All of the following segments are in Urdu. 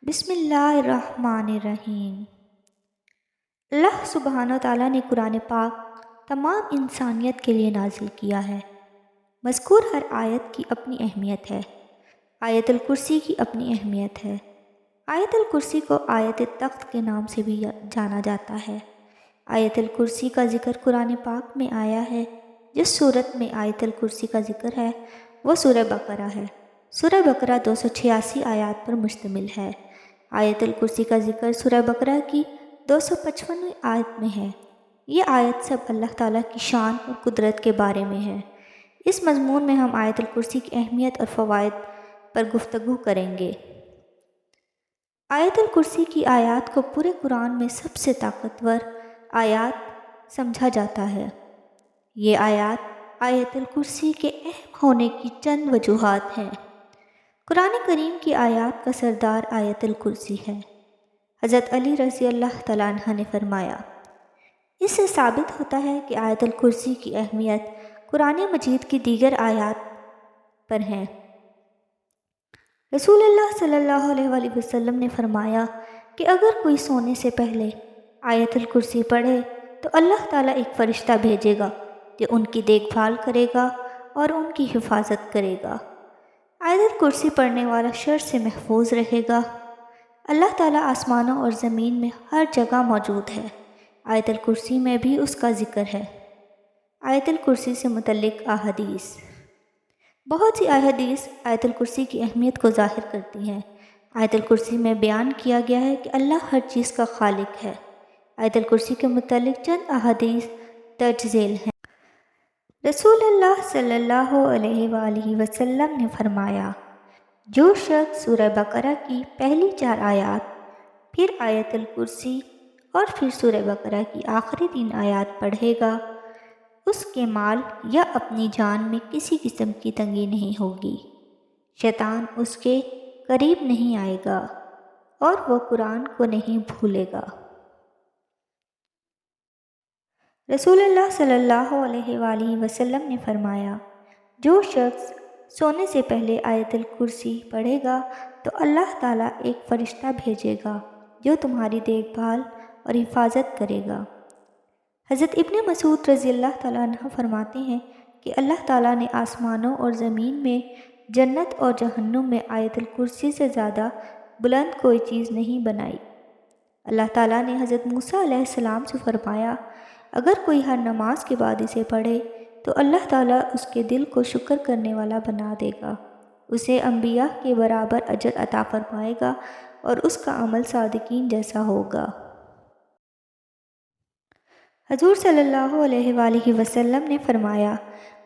بسم اللہ الرحمن الرحیم۔ اللہ سبحانہ تعالیٰ نے قرآن پاک تمام انسانیت کے لیے نازل کیا ہے۔ مذکور ہر آیت کی اپنی اہمیت ہے۔ آیت الکرسی کی اپنی اہمیت ہے۔ آیت الکرسی کو آیت تخت کے نام سے بھی جانا جاتا ہے۔ آیت الکرسی کا ذکر قرآن پاک میں آیا ہے۔ جس صورت میں آیت الکرسی کا ذکر ہے وہ سورہ بقرہ ہے۔ سورہ بقرہ 286 آیات پر مشتمل ہے۔ آیت الکرسی کا ذکر سورہ بقرہ کی 255 آیت میں ہے۔ یہ آیت سب اللہ تعالیٰ کی شان اور قدرت کے بارے میں ہے۔ اس مضمون میں ہم آیت الکرسی کی اہمیت اور فوائد پر گفتگو کریں گے۔ آیت الکرسی کی آیات کو پورے قرآن میں سب سے طاقتور آیات سمجھا جاتا ہے۔ یہ آیت الکرسی کے اہم ہونے کی چند وجوہات ہیں۔ قرآن کریم کی آیات کا سردار آیت الکرسی ہے۔ حضرت علی رضی اللہ تعالیٰ عنہ نے فرمایا، اس سے ثابت ہوتا ہے کہ آیت الکرسی کی اہمیت قرآن مجید کی دیگر آیات پر ہے۔ رسول اللہ صلی اللہ علیہ وآلہ وسلم نے فرمایا کہ اگر کوئی سونے سے پہلے آیت الکرسی پڑھے تو اللہ تعالیٰ ایک فرشتہ بھیجے گا جو ان کی دیکھ بھال کرے گا اور ان کی حفاظت کرے گا۔ آیت الکرسی پڑھنے والا شر سے محفوظ رہے گا۔ اللہ تعالیٰ آسمانوں اور زمین میں ہر جگہ موجود ہے۔ آیت الکرسی میں بھی اس کا ذکر ہے۔ آیت الکرسی سے متعلق احادیث۔ بہت سی احادیث آیت الکرسی کی اہمیت کو ظاہر کرتی ہیں۔ آیت الکرسی میں بیان کیا گیا ہے کہ اللہ ہر چیز کا خالق ہے۔ آیت الکرسی کے متعلق چند احادیث درج ذیل ہیں۔ رسول اللہ صلی اللہ علیہ وآلہ وسلم نے فرمایا، جو شخص سورہ بقرہ کی پہلی 4 آیات، پھر آیت الکرسی اور پھر سورہ بقرہ کی آخری 3 آیات پڑھے گا، اس کے مال یا اپنی جان میں کسی قسم کی تنگی نہیں ہوگی، شیطان اس کے قریب نہیں آئے گا اور وہ قرآن کو نہیں بھولے گا۔ رسول اللہ صلی اللہ علیہ وآلہ وسلم نے فرمایا، جو شخص سونے سے پہلے آیت الکرسی پڑھے گا تو اللہ تعالیٰ ایک فرشتہ بھیجے گا جو تمہاری دیکھ بھال اور حفاظت کرے گا۔ حضرت ابن مسعود رضی اللہ تعالیٰ عنہ فرماتے ہیں کہ اللہ تعالیٰ نے آسمانوں اور زمین میں، جنت اور جہنم میں آیت الکرسی سے زیادہ بلند کوئی چیز نہیں بنائی۔ اللہ تعالیٰ نے حضرت موسیٰ علیہ السلام سے فرمایا، اگر کوئی ہر نماز کے بعد اسے پڑھے تو اللہ تعالیٰ اس کے دل کو شکر کرنے والا بنا دے گا، اسے انبیاء کے برابر اجر عطا فرمائے گا اور اس کا عمل صادقین جیسا ہوگا۔ حضور صلی اللہ علیہ وآلہ وسلم نے فرمایا،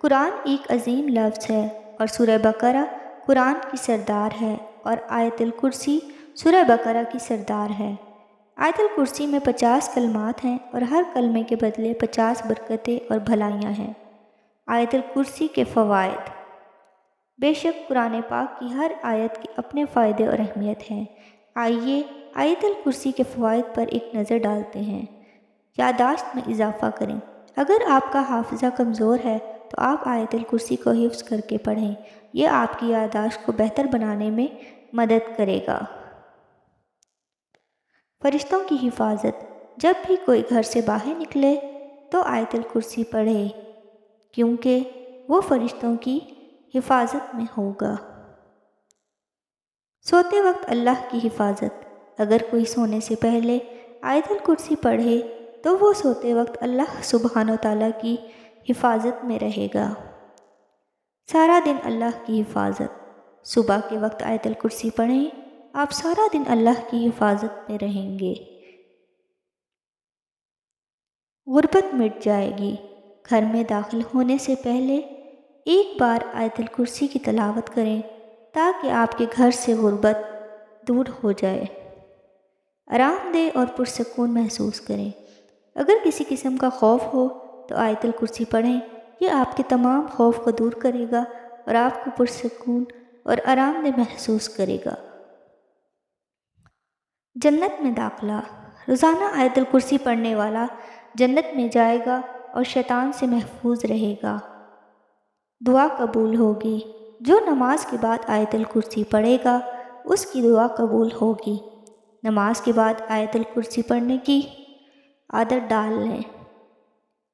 قرآن ایک عظیم لفظ ہے اور سورہ بقرہ قرآن کی سردار ہے اور آیت الکرسی سورہ بقرہ کی سردار ہے۔ آیت الکرسی میں 50 کلمات ہیں اور ہر کلمے کے بدلے 50 برکتیں اور بھلائیاں ہیں۔ آیت الکرسی کے فوائد۔ بے شک قرآن پاک کی ہر آیت کے اپنے فائدے اور اہمیت ہیں۔ آئیے آیت الکرسی کے فوائد پر ایک نظر ڈالتے ہیں۔ یادداشت میں اضافہ کریں۔ اگر آپ کا حافظہ کمزور ہے تو آپ آیت الکرسی کو حفظ کر کے پڑھیں۔ یہ آپ کی یادداشت کو بہتر بنانے میں مدد کرے گا۔ فرشتوں کی حفاظت۔ جب بھی کوئی گھر سے باہر نکلے تو آیت الکرسی پڑھے کیونکہ وہ فرشتوں کی حفاظت میں ہوگا۔ سوتے وقت اللہ کی حفاظت۔ اگر کوئی سونے سے پہلے آیت الکرسی پڑھے تو وہ سوتے وقت اللہ سبحانہ تعالیٰ کی حفاظت میں رہے گا۔ سارا دن اللہ کی حفاظت۔ صبح کے وقت آیت الکرسی پڑھیں، آپ سارا دن اللہ کی حفاظت میں رہیں گے۔ غربت مٹ جائے گی۔ گھر میں داخل ہونے سے پہلے ایک بار آیت الکرسی کی تلاوت کریں تاکہ آپ کے گھر سے غربت دور ہو جائے۔ آرام دہ اور پرسکون محسوس کریں۔ اگر کسی قسم کا خوف ہو تو آیت الکرسی پڑھیں، یہ آپ کے تمام خوف کو دور کرے گا اور آپ کو پرسکون اور آرام دہ محسوس کرے گا۔ جنت میں داخلہ۔ روزانہ آیت الکرسی پڑھنے والا جنت میں جائے گا اور شیطان سے محفوظ رہے گا۔ دعا قبول ہوگی۔ جو نماز کے بعد آیت الکرسی پڑھے گا اس کی دعا قبول ہوگی۔ نماز کے بعد آیت الکرسی پڑھنے کی عادت ڈال لیں۔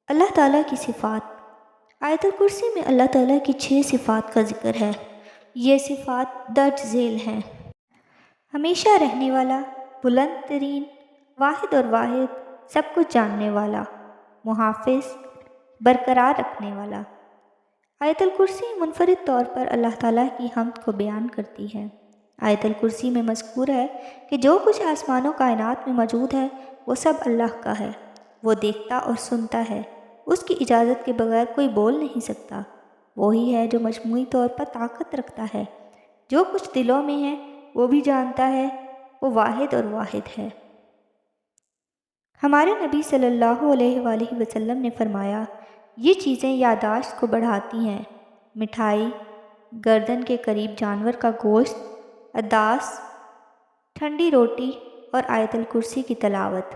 اللہ تعالیٰ کی صفات۔ آیت الکرسی میں اللہ تعالیٰ کی 6 صفات کا ذکر ہے۔ یہ صفات درج ذیل ہیں: ہمیشہ رہنے والا، بلند ترین، واحد اور واحد، سب کچھ جاننے والا، محافظ، برقرار رکھنے والا۔ آیت الکرسی منفرد طور پر اللہ تعالیٰ کی حمد کو بیان کرتی ہے۔ آیت الکرسی میں مذکور ہے کہ جو کچھ آسمان و کائنات میں موجود ہے وہ سب اللہ کا ہے۔ وہ دیکھتا اور سنتا ہے، اس کی اجازت کے بغیر کوئی بول نہیں سکتا۔ وہی ہے جو مجموعی طور پر طاقت رکھتا ہے، جو کچھ دلوں میں ہے وہ بھی جانتا ہے، وہ واحد اور واحد ہے۔ ہمارے نبی صلی اللہ علیہ وآلہ وسلم نے فرمایا، یہ چیزیں یادداشت کو بڑھاتی ہیں: مٹھائی، گردن کے قریب جانور کا گوشت، اداس، ٹھنڈی روٹی اور آیت الکرسی کی تلاوت۔